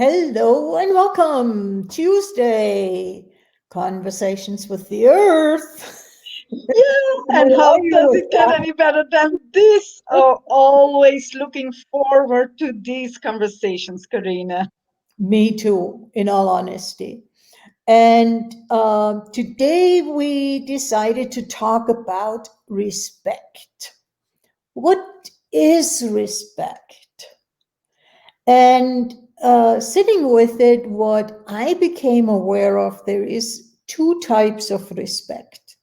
Hello and welcome. Tuesday, Conversations with the Earth. Yeah, How and are how you does with it get that? any better than this? Oh, always looking forward to these conversations, Corinna. Me too, in all honesty. And today we decided to talk about respect. What is respect? And sitting with it, what I became aware of, there is two types of respect.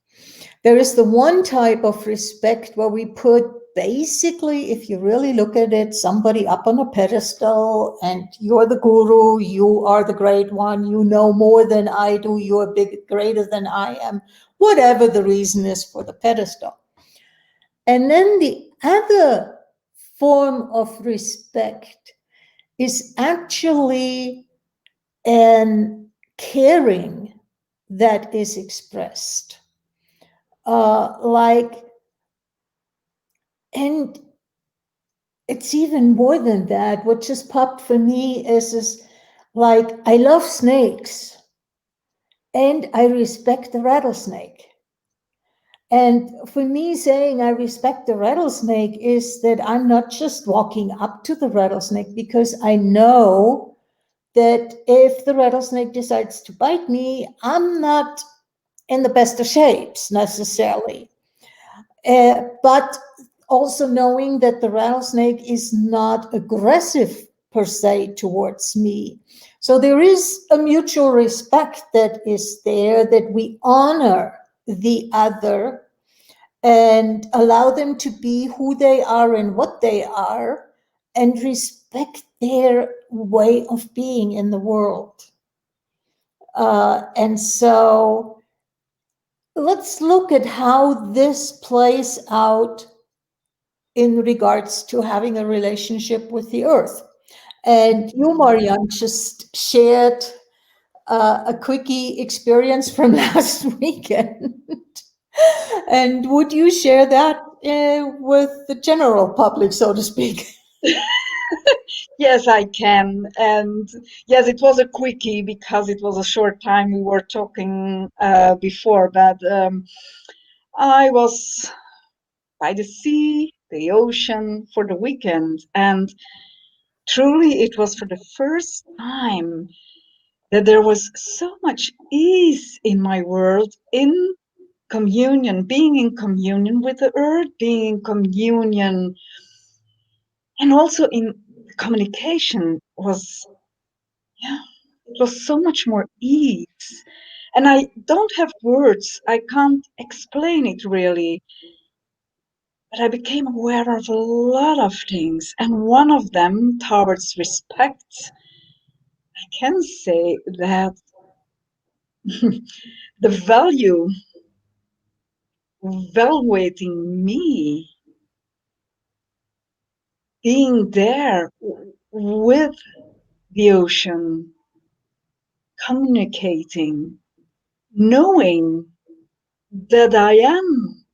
There is the one type of respect where we put basically, if you really look at it, somebody up on a pedestal and you're the guru, you are the great one, you know more than I do, you're greater than I am, whatever the reason is for the pedestal. And then the other form of respect is actually an caring that is expressed. Like, and it's even more than that. What just popped for me is like, I love snakes and I respect the rattlesnake. And for me, saying I respect the rattlesnake is that I'm not just walking up to the rattlesnake because I know that if the rattlesnake decides to bite me, I'm not in the best of shapes necessarily. But also knowing that the rattlesnake is not aggressive per se towards me. So there is a mutual respect that is there, that we honor the other and allow them to be who they are and what they are, and respect their way of being in the world. And so let's look at how this plays out in regards to having a relationship with the earth. And you, Marianne, just shared a quickie experience from last weekend. And would you share that with the general public, so to speak? Yes, I can. And yes, it was a quickie because it was a short time we were talking before, but I was by the sea, the ocean for the weekend, and truly it was for the first time that there was so much ease in my world in communion, being in communion with the earth, being in communion, and also in communication was, yeah, it was so much more ease. And I don't have words, I can't explain it really, but I became aware of a lot of things. And one of them, towards respect, I can say that the value, valuating me, being there with the ocean, communicating, knowing that I am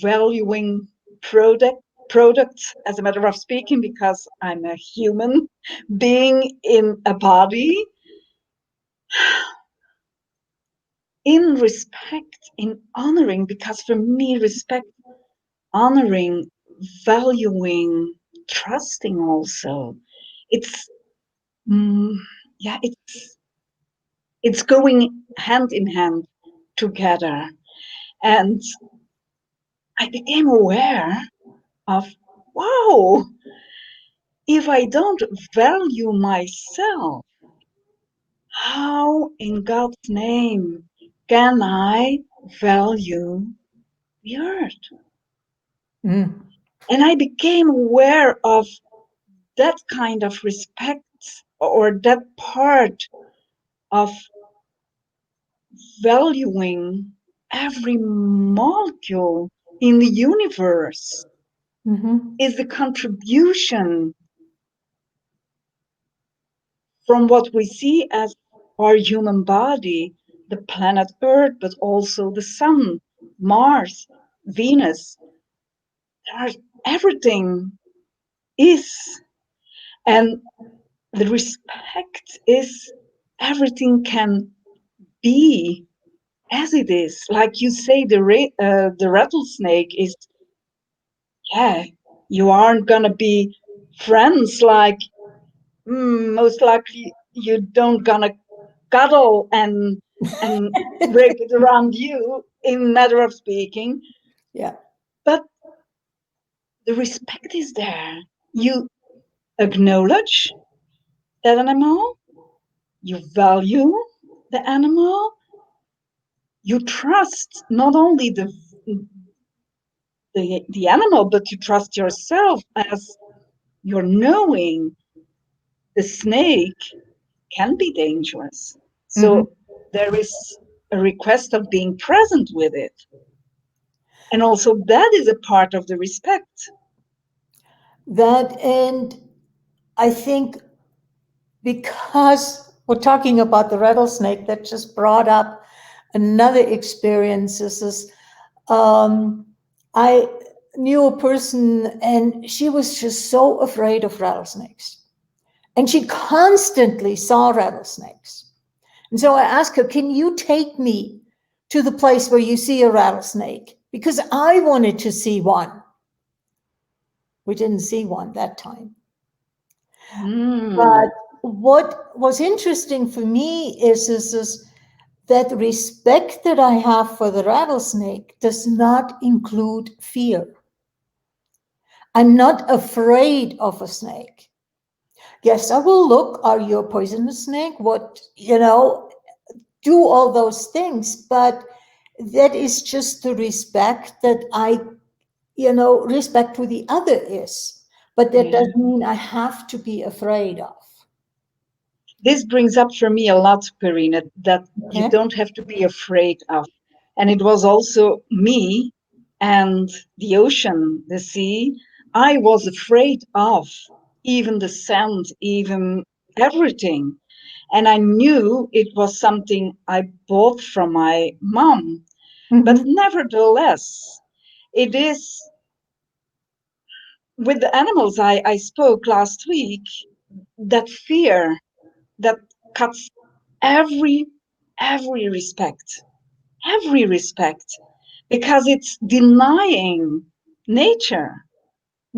valuing products as a matter of speaking because I'm a human being in a body, in respect, in honoring, because for me respect, honoring, valuing, trusting also, it's mm, yeah, it's going hand in hand together. And I became aware of, wow, if I don't value myself, how in God's name can I value the earth? Mm. And I became aware of that kind of respect, or that part of valuing every molecule in the universe Mm-hmm. is the contribution from what we see as our human body, the planet Earth, but also the Sun, Mars, Venus. There are, everything is. And the respect is everything can be as it is. Like you say, the rattlesnake is, yeah, you aren't gonna be friends. Like most likely you don't gonna cuddle and wrap it around you in matter of speaking. Yeah. But the respect is there. You acknowledge that animal, you value the animal, you trust not only the animal, but you trust yourself as you're knowing the snake can be dangerous. Hmm. So there is a request of being present with it. And also that is a part of the respect. That, and I think because we're talking about the rattlesnake, that just brought up another experience. Um, I knew a person and she was just so afraid of rattlesnakes. And she constantly saw rattlesnakes. And so I asked her, can you take me to the place where you see a rattlesnake? Because I wanted to see one. We didn't see one that time. But Mm. what was interesting for me is that respect that I have for the rattlesnake does not include fear. I'm not afraid of a snake. Yes, I will look, are you a poisonous snake? What, do all those things. But that is just the respect that respect who the other is. But that Yeah. doesn't mean I have to be afraid of. This brings up for me a lot, Corinna, that you Okay. don't have to be afraid of. And it was also me and the ocean, the sea. I was afraid of even the sand, even everything. And I knew it was something I bought from my mom. But Mm-hmm. nevertheless, it is with the animals I spoke last week, that fear that cuts every every respect, every respect, because it's denying nature.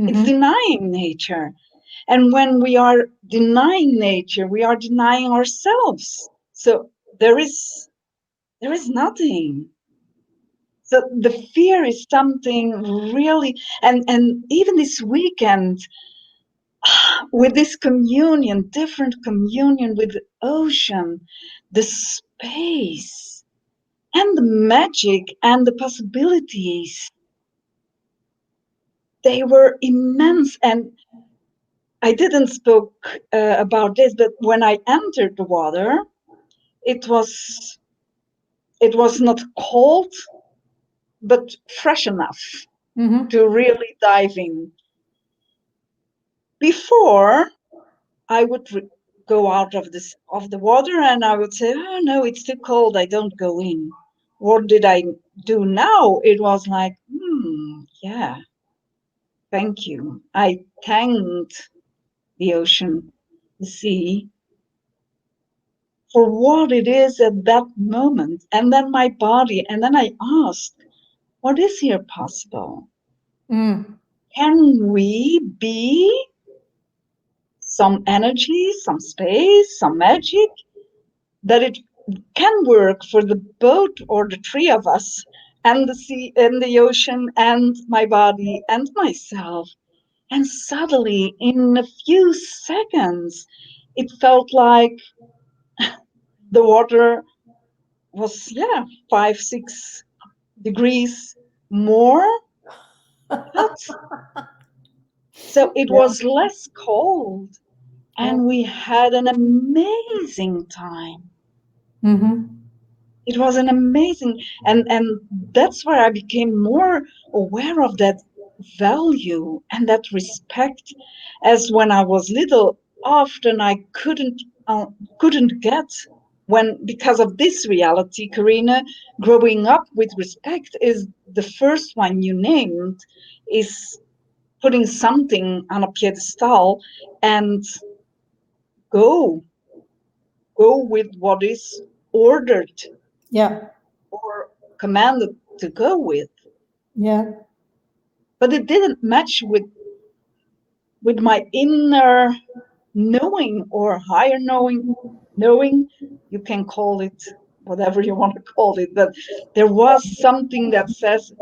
It's Mm-hmm. denying nature. And when we are denying nature, we are denying ourselves. So there is nothing. So the fear is something really, and even this weekend with this communion, different communion with the ocean, the space and the magic and the possibilities, they were immense. And I didn't spoke about this, but when I entered the water, it was it was not cold, but fresh enough Mm-hmm. to really dive in. Before I would go out of the water and I would say, "Oh no, it's too cold. I don't go in." What did I do now? It was like, yeah, thank you. I thanked the ocean, the sea, for what it is at that moment, and then my body, and then I asked, what is here possible? Mm. Can we be some energy, some space, some magic that it can work for the boat or the three of us and the sea and the ocean and my body and myself. And suddenly, in a few seconds, it felt like the water was, yeah, 5, 6 degrees more hot. So it Yeah. was less cold Yeah. and we had an amazing time. Mm-hmm. It was an amazing, and that's where I became more aware of that value and that respect. As when I was little, often I couldn't get, when because of this reality, Corinna, growing up with respect is the first one you named, is putting something on a pedestal and go go with what is ordered Yeah. or commanded to go with. Yeah. But it didn't match with my inner knowing or higher knowing. You can call it whatever you want to call it, but there was something that says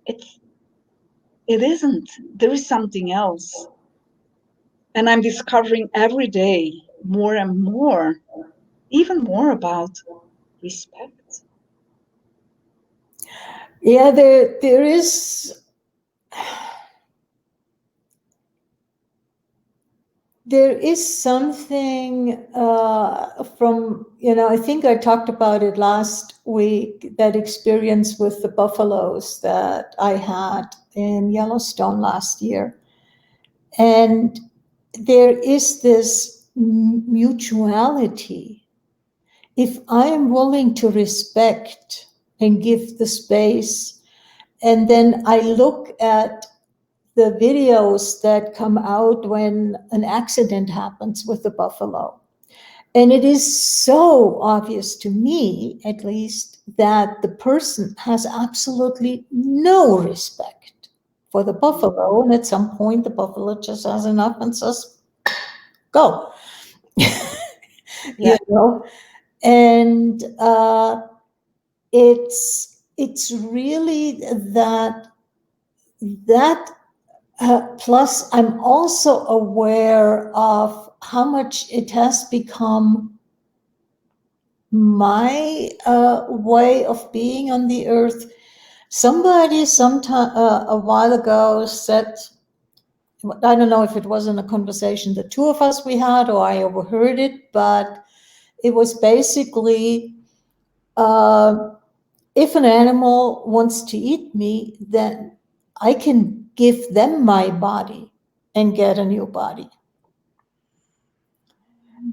it's it isn't. There is something else. And I'm discovering every day more and more, even more about respect. Yeah, there is something from, I think I talked about it last week, that experience with the buffaloes that I had in Yellowstone last year. And there is this mutuality. If I am willing to respect and give the space, and then I look at the videos that come out when an accident happens with the buffalo. And it is so obvious to me, at least, that the person has absolutely no respect for the buffalo. And at some point, the buffalo just has enough and says, go, Yeah. And it's really that plus, I'm also aware of how much it has become my way of being on the earth. Somebody sometime a while ago said, I don't know if it was in a conversation the two of us we had or I overheard it, but it was basically, if an animal wants to eat me, then I can give them my body and get a new body.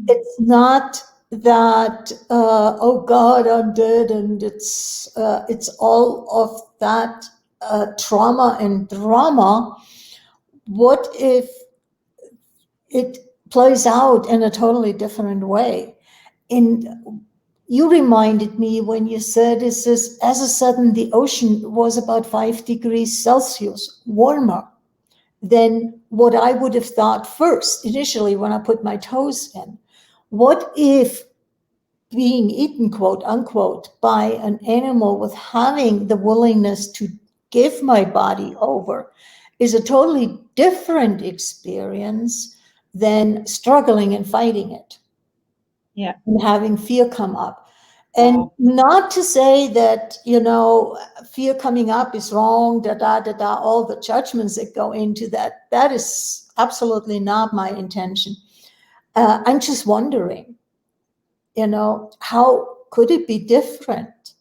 It's not that, oh God, I'm dead, and it's all of that trauma and drama. What if it plays out in a totally different way? And you reminded me when you said, is this, as a sudden the ocean was about 5 degrees Celsius warmer than what I would have thought first initially when I put my toes in. What if being eaten, quote unquote, by an animal with having the willingness to give my body over is a totally different experience than struggling and fighting it Yeah. and having fear come up? And Wow. not to say that, fear coming up is wrong, all the judgments that go into that. That is absolutely not my intention. I'm just wondering, how could it be different?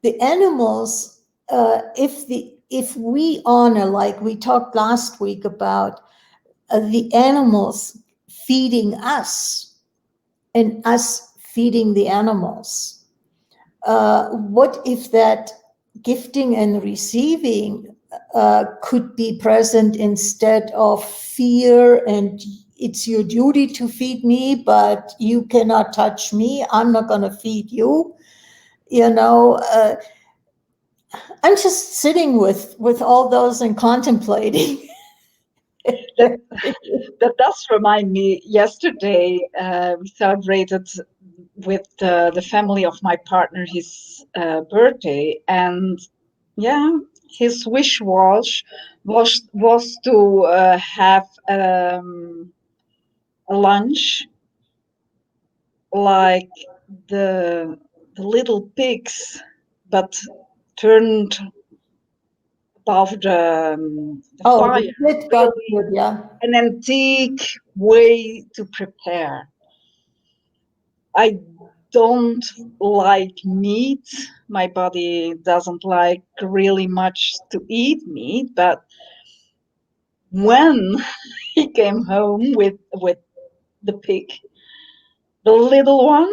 The animals, if we honor, like we talked last week about the animals feeding us and us feeding the animals, what if that gifting and receiving could be present instead of fear and it's your duty to feed me, but you cannot touch me. I'm not going to feed you. I'm just sitting with all those and contemplating. That that does remind me. Yesterday, we celebrated with the family of my partner his birthday, and yeah, his wish was to have a lunch like the the little pigs, but turned above the Oh, fire. the split got Really, good, yeah. an antique way to prepare. I don't like meat. My body doesn't like really much to eat meat, but when he came home with the pig, the little one,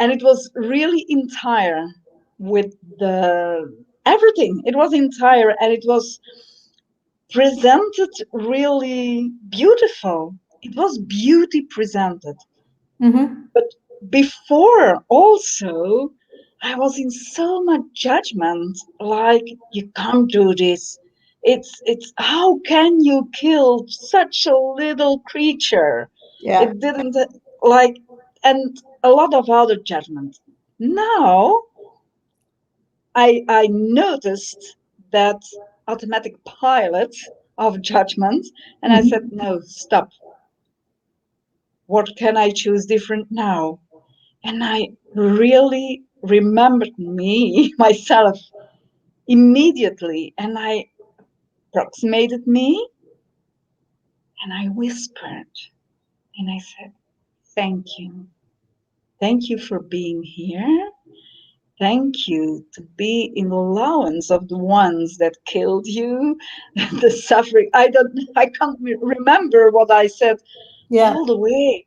and it was really entire with the everything. It was entire and it was presented really beautiful. it was beauty presented. Mm-hmm. But before also, I was in so much judgment, like you can't do this. It's how can you kill such a little creature? Yeah. It didn't like and a lot of other judgment. Now I noticed that automatic pilot of judgment and I said, Mm-hmm. no, stop. What can I choose different now? And I really remembered me, myself, immediately. And I approximated me and I whispered and I said, thank you. Thank you for being here. Thank you to be in allowance of the ones that killed you, the suffering. I can't remember what I said Yeah. all the way,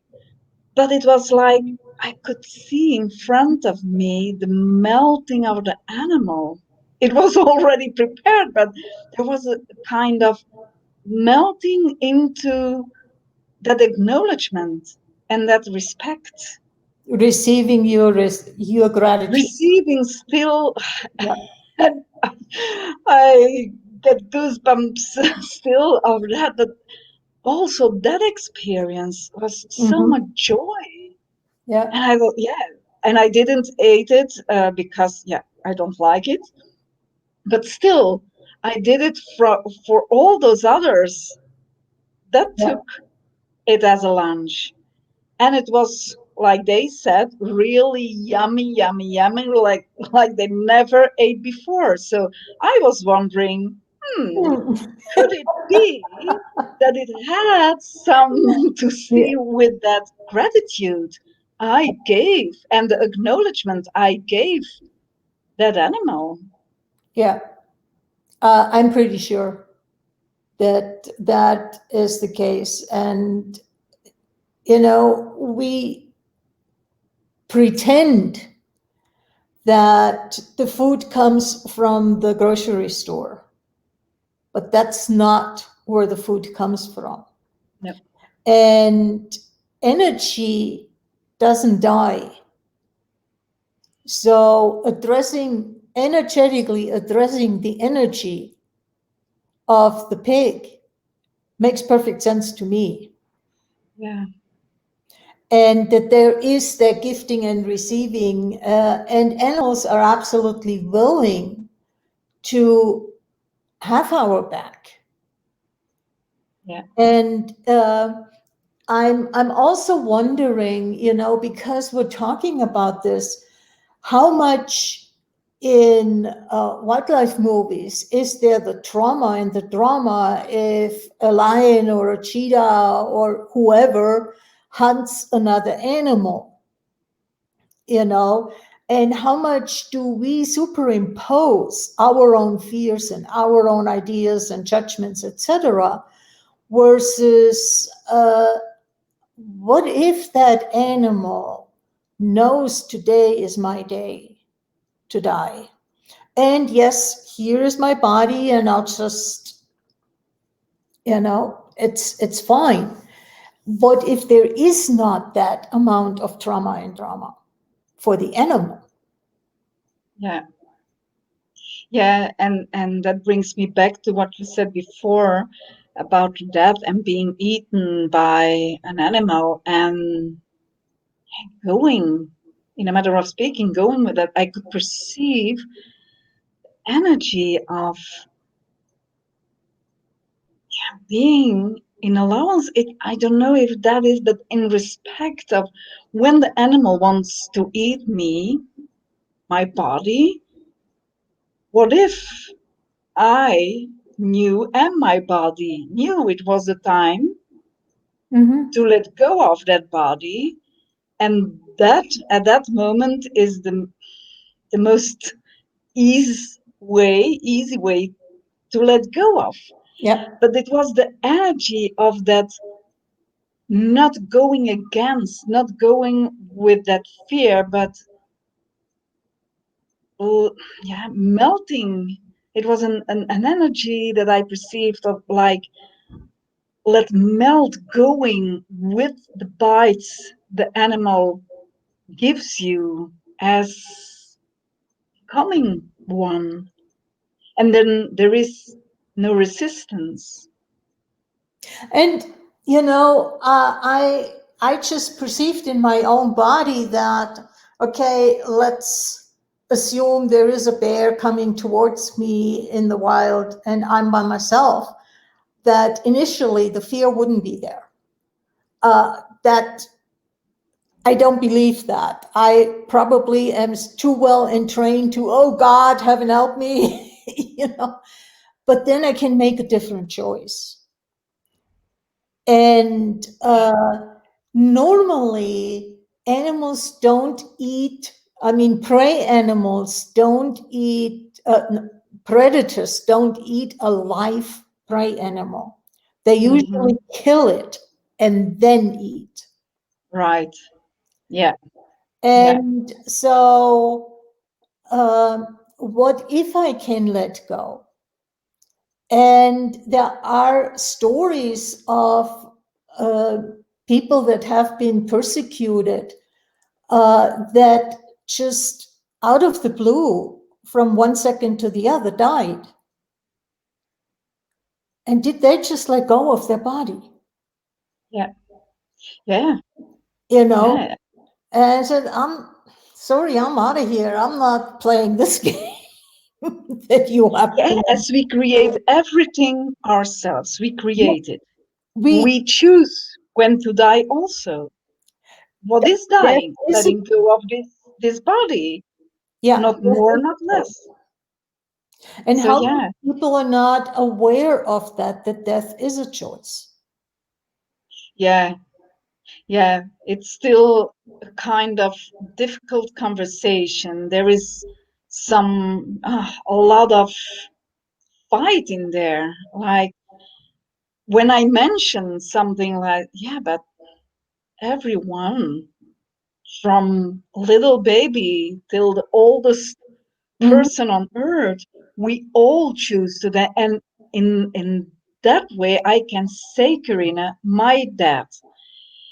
but it was like I could see in front of me the melting of the animal. It was already prepared, but there was a kind of melting into that acknowledgement and that respect. Receiving your gratitude. Receiving still, Yeah. and I get goosebumps still of that, but also that experience was so much Mm-hmm. joy. Yeah. And I thought, yeah, and I didn't eat it because, yeah, I don't like it. But still, I did it for all those others that Yeah. took it as a lunch. And it was, like they said, really yummy, yummy, yummy, like they never ate before. So I was wondering, Hmm. could it be that it had some to Yeah. see with that gratitude I gave and the acknowledgement I gave that animal? Yeah. I'm pretty sure that that is the case. And, we pretend that the food comes from the grocery store, but that's not where the food comes from. No, And energy doesn't die. So energetically addressing the energy of the pig makes perfect sense to me. yeah, And that there is that gifting and receiving, and animals are absolutely willing to have our back. yeah, And I'm also wondering, because we're talking about this, how much in wildlife movies is there the trauma and the drama if a lion or a cheetah or whoever hunts another animal, you know? And how much do we superimpose our own fears and our own ideas and judgments, etc., versus what if that animal knows today is my day to die? And yes, here is my body, and I'll just, it's fine. But if there is not that amount of trauma and drama for the animal, yeah, yeah. And that brings me back to what you said before about death and being eaten by an animal and going, in a matter of speaking, going with that, I could perceive energy of being in allowance. I don't know if that is, but in respect of when the animal wants to eat me, my body, what if I knew and my body knew it was the time mm-hmm. to let go of that body, and that at that moment is the most easy way to let go of. Yep, But it was the energy of that not going against, not going with that fear, but yeah, melting. It was an energy that I perceived of like let melt going with the bites the animal gives you as coming one. And then there is no resistance. And I just perceived in my own body that, okay, let's assume there is a bear coming towards me in the wild and I'm by myself, that initially the fear wouldn't be there. That I don't believe that. I probably am too well entrained to, oh God, heaven help me, but then I can make a different choice. And normally, animals don't eat, I mean, prey animals don't eat, predators don't eat a live prey animal. They Mhm. usually kill it and then eat. Right. Yeah. Yeah. And so, what if I can let go? And there are stories of uh, people that have been persecuted that just out of the blue, from one second to the other, died. And did they just let go of their body? Yeah. Yeah. You know? Yeah. And I said, I'm sorry, I'm out of here. I'm not playing this game that you have planned. Yes, we create everything ourselves. We Yeah, create it. we, We choose when to die also. What is there dying? is a, Letting go of this body, yeah, not more, not less. and So how many yeah, people are not aware of that death is a choice? yeah, yeah. It's still a kind of difficult conversation. There is a lot of fight in there. Like when I mention something like, yeah, but everyone from little baby till the oldest Mhm. person on earth, we all choose to die. And in that way, I can say, Corinna, my dad,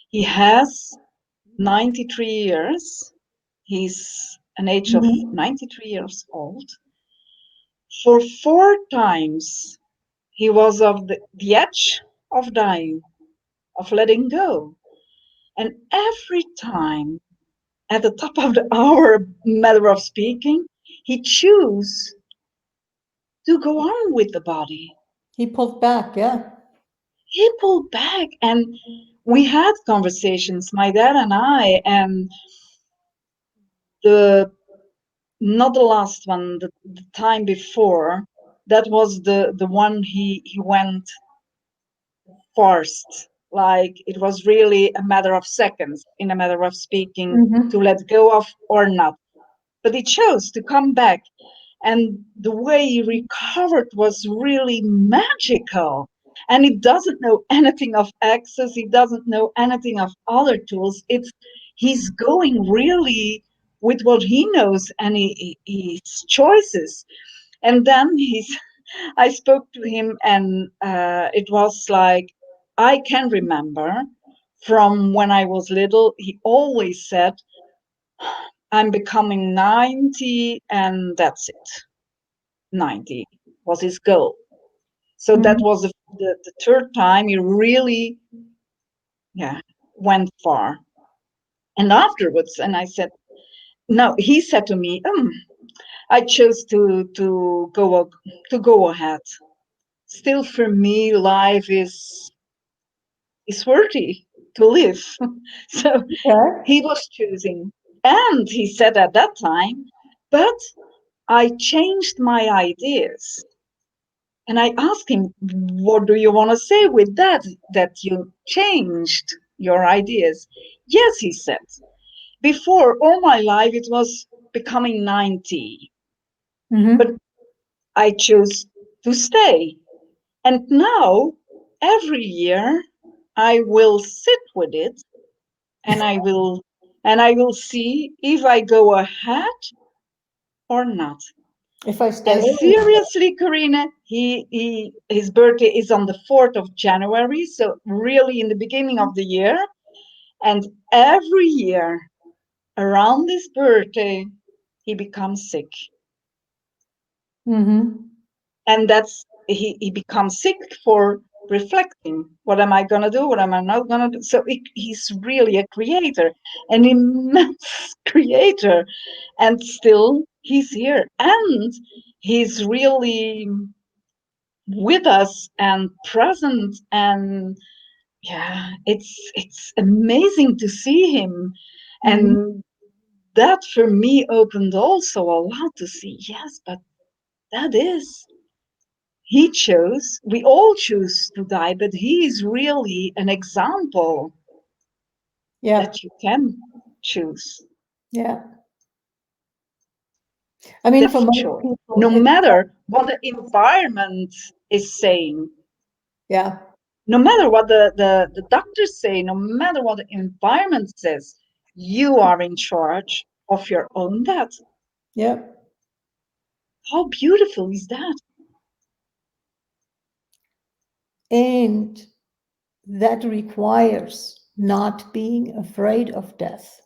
he has 93 years. He's an age of Mhm. 93 years old. For four times, he was of the edge of dying, of letting go. And every time, at the top of the hour, matter of speaking, he chose to go on with the body. He pulled back, yeah. He pulled back, and we had conversations, my dad and I, and the not the last one, the time before, that was the one he went first. Like it was really a matter of seconds, in a matter of speaking, to Hmm. let go of or not. But he chose to come back, and the way he recovered was really magical. And he doesn't know anything of access, he doesn't know anything of other tools. He's going really with what he knows and his choices. And then I spoke to him, and it was like, I can remember from when I was little, he always said, I'm becoming 90 and that's it. 90 was his goal. So that Hmm. was the third time he really, yeah, went far. And afterwards, and I said, no, he said to me, I chose to go ahead. Still, for me, life is worthy to live. So Yeah. he was choosing, and he said at that time, but I changed my ideas. And I asked him, what do you want to say with that you changed your ideas? Yes, he said. Before, all my life, it was becoming 90, but Hmm. I chose to stay. And now, every year, I will sit with it and I will see if I go ahead or not. If I stay And early. seriously, Corinna, his birthday is on the 4th of January, so really in the beginning of the year. And every year around his birthday, he becomes sick. Mm-hmm. And he becomes sick for reflecting. What am I gonna do? What am I not gonna do? So he's really a creator, an immense creator, and still he's here. And he's really with us and present, and yeah, it's amazing to see him. Mm-hmm. And that for me opened also a lot to see, yes, but that is, he chose, we all choose to die, but he is really an example Yeah. that you can choose. Yeah. I mean, for That's most choice, people, no it's matter what the environment is saying, yeah. no matter what the doctors say, no matter what the environment says, you are in charge of your own death. Yeah. How beautiful is that? And that requires not being afraid of death,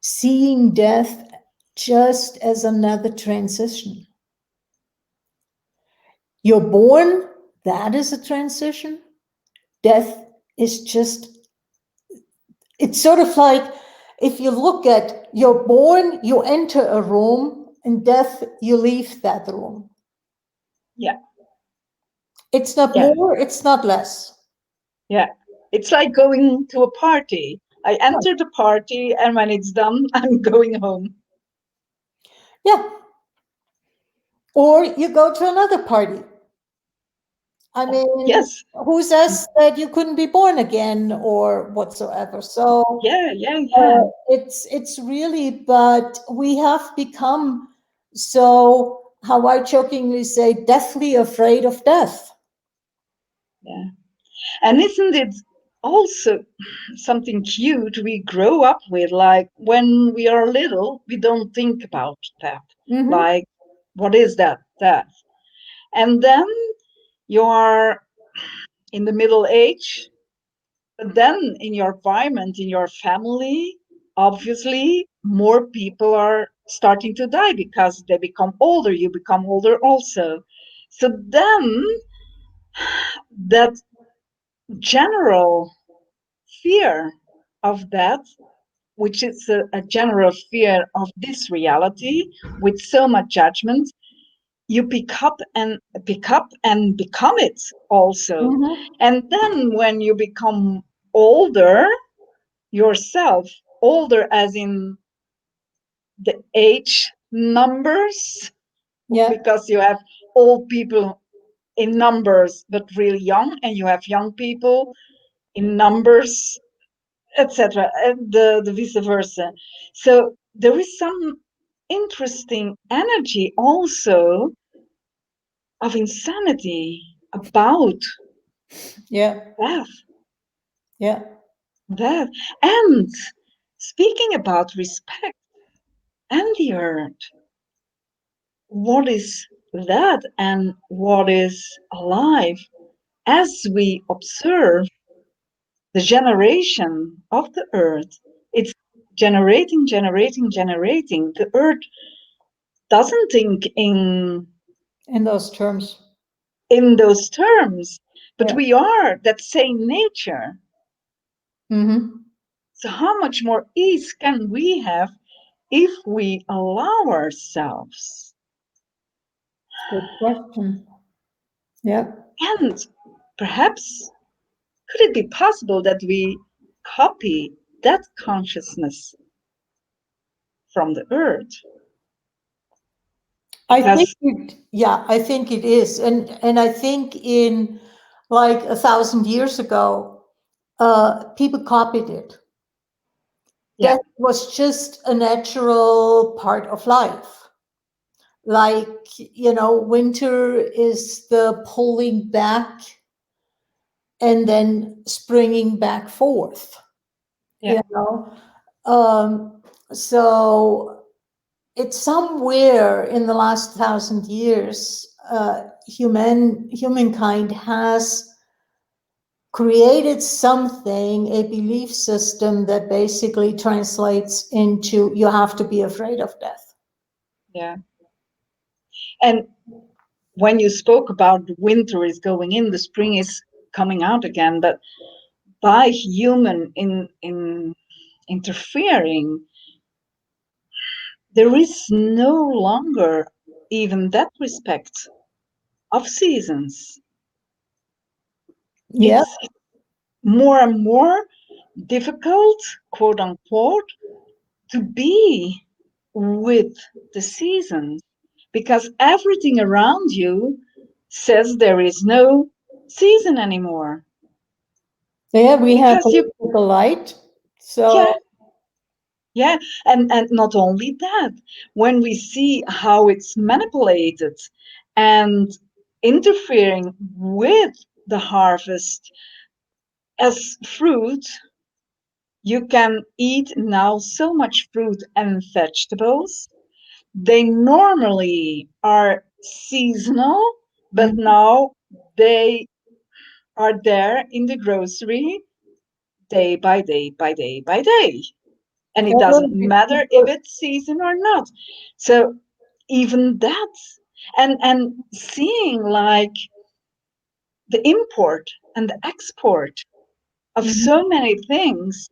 seeing death just as another transition. You're born, that is a transition. Death is just, it's sort of like if you look at you're born, you enter a room, and death, you leave that room. Yeah, It's not yeah, more, it's not less. yeah. It's like going to a party. I Right. enter the party, and when it's done, I'm going home. Yeah. Or you go to another party. I mean, Yes, who says that you couldn't be born again or whatsoever? So yeah, yeah, yeah, it's really, but we have become so, how I jokingly say, deathly afraid of death. yeah. And isn't it also something cute we grow up with? Like when we are little, we don't think about that. Mm-hmm. Like, what is that? That. And then you are in the middle age, but then in your environment, in your family, obviously more people are starting to die because they become older. You become older also. So then that general fear of that, which is a general fear of this reality with so much judgment, you pick up and become it also. Mm-hmm. And then when you become older yourself, older as in the age numbers, Yeah. because you have old people in numbers but really young, and you have young people in numbers, etc., and the vice versa. So there is some interesting energy also of insanity about Yeah. death, Yeah. death. And speaking about respect and the earth, what is that and what is alive as we observe the generation of the earth? It's generating, generating, generating. The earth doesn't think In those terms. in those terms, but Yeah. we are that same nature. Mm-hmm. So how much more ease can we have if we allow ourselves? Good question. Yeah. And perhaps could it be possible that we copy that consciousness from the earth? I think Because it, yeah, I think it is. And I think in like 1,000 years ago, people copied it. yeah, Death was just a natural part of life. Like, winter is the pulling back and then springing back forth, yeah, you know. So it's somewhere in the last 1,000 years, humankind has created something, a belief system that basically translates into you have to be afraid of death. Yeah. And when you spoke about the winter is going in, the spring is coming out again, but by human in interfering, there is no longer even that respect of seasons. Yeah, It's more and more difficult, quote unquote, to be with the seasons because everything around you says there is no season anymore. yeah, we have Because you, political light. So yeah, yeah, and not only that, when we see how it's manipulated and interfering with the harvest as fruit, you can eat now so much fruit and vegetables. They normally are seasonal, but mhm. now they are there in the grocery day by day by day by day. And it doesn't matter if it's season or not. So even that, and seeing like the import and the export of Mhm. so many things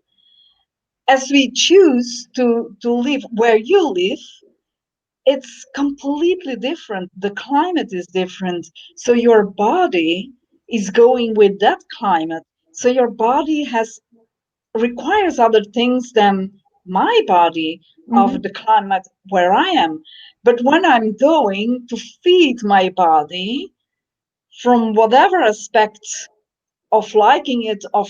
as we choose to live where you live, it's completely different. The climate is different. So your body is going with that climate. So your body has requires other things than my body of Mhm. the climate where I am. But when I'm going to feed my body from whatever aspect of liking it, of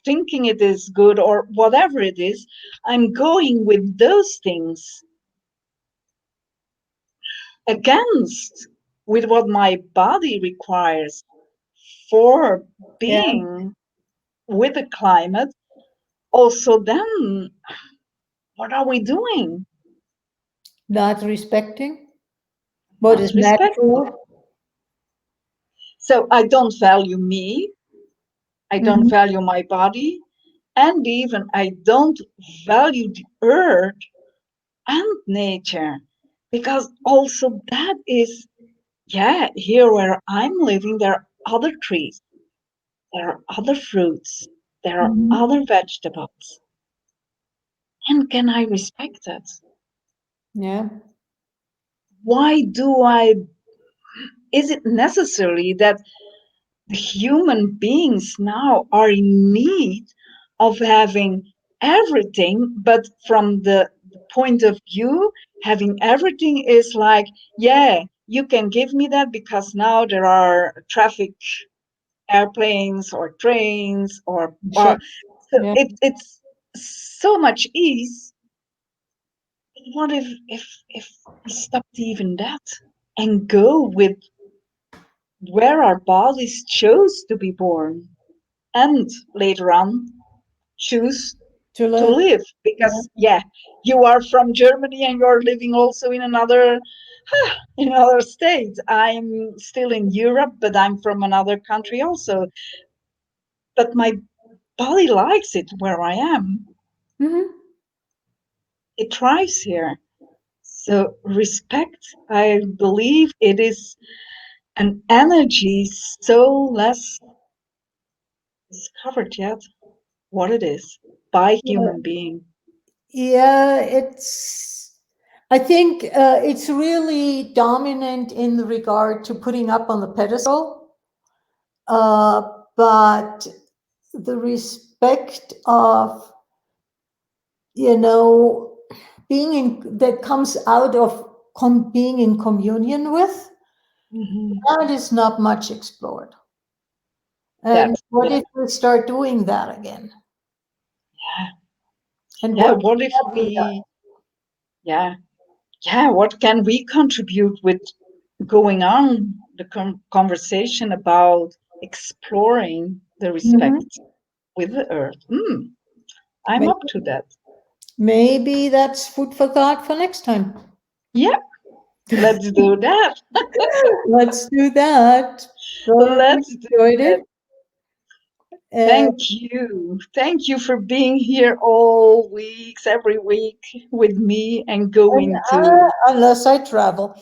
thinking it is good or whatever it is, I'm going with those things against with what my body requires for Yeah, being with the climate. Also, then what are we doing? not respecting what Not is respecting. natural. So I don't value me, I don't Mhm. value my body, and even I don't value the earth and nature. Because also that is, yeah, here where I'm living, there are other trees, there are other fruits, there are Mhm. other vegetables. And can I respect that? Yeah. Why do I? Is it necessary that the human beings now are in need of having everything, but from the point of view, having everything is like, yeah, you can give me that because now there are traffic airplanes or trains or Sure. so Yeah. it's so much ease. What if we stopped even that and go with where our bodies chose to be born and later on choose To to live. live? Yeah. Because yeah, you are from Germany and you're living also in another in another state. I'm still in Europe, but I'm from another country also. But my body likes it where I am. Mhm. It thrives here. So respect, I believe it is an energy so less discovered yet what it is by human being. Yeah, I think it's really dominant in the regard to putting up on the pedestal, uh, but the respect of, you know, being in, that comes out of being in communion with, Mhm. that is not much explored. And That, what that, if we start doing that again? yeah, And yeah. what What if can be done? we, yeah, yeah. What can we contribute with going on the conversation about exploring the Mhm. respect with the earth? I'm Maybe, up to that. maybe that's food for thought for next time. Yeah, let's do that. Let's do that. Thoroughly Let's do enjoyed that. it. And, Thank you. Thank you for being here all weeks, every week with me and and going to. unless I travel,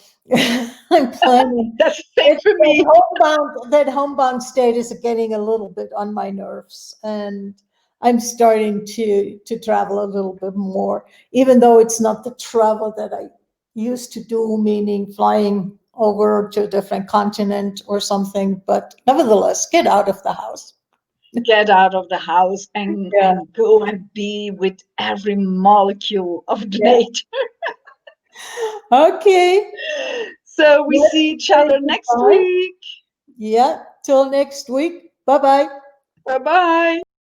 I'm planning. That's the same for me. That homebound state is getting a little bit on my nerves, and I'm starting to travel a little bit more, even though it's not the travel that I used to do, meaning flying over to a different continent or something. But nevertheless, get out of the house. Get out of the house and Yeah, go and be with every molecule of yeah. nature. Okay. So we Let's see each say other next goodbye. week. Yeah. Till next week. Bye bye. Bye bye.